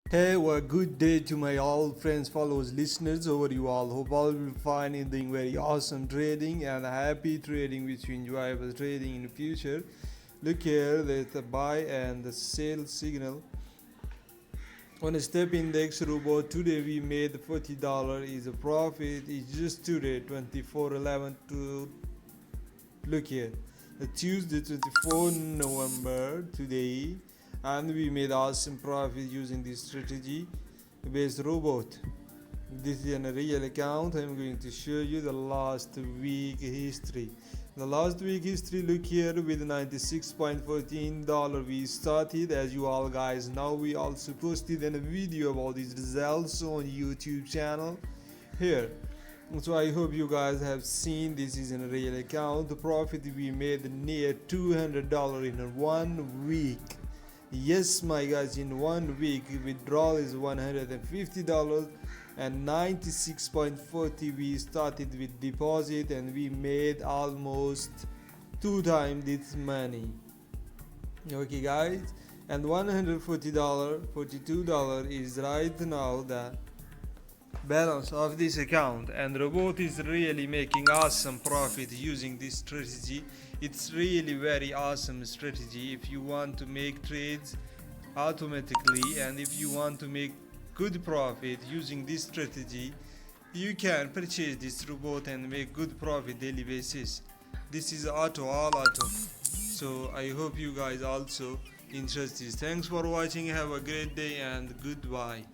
Hey, well, good day to my all friends, followers, listeners over you all. Hope all will be fine and doing very awesome trading and happy trading, which you enjoyable trading in the future. Look here, there's the buy and the sell signal. On a step index robot today we made $40 is a profit. It's just today 24/11 to look here. The Tuesday 24 November today, and we made awesome profit using this strategy based robot. This is a real account. I'm going to show you the last week history. The last week history, look here, with $96.14 we started. As you all guys know, we also posted a video about these results on YouTube channel here. So I hope you guys have seen. This is in a real account. The profit we made near $200 in 1 week. Yes, my guys, in 1 week withdrawal is $150 and 96.40 we started with deposit, and we made almost 2 times this money. Okay guys, and $140 $42 is right now the balance of this account, and robot is really making awesome profit using this strategy. It's really very awesome strategy if you want to make trades automatically, and if you want to make good profit using this strategy, you can purchase this robot and make good profit daily basis. This is all auto. So I hope you guys also interested. Thanks for watching. Have a great day and goodbye.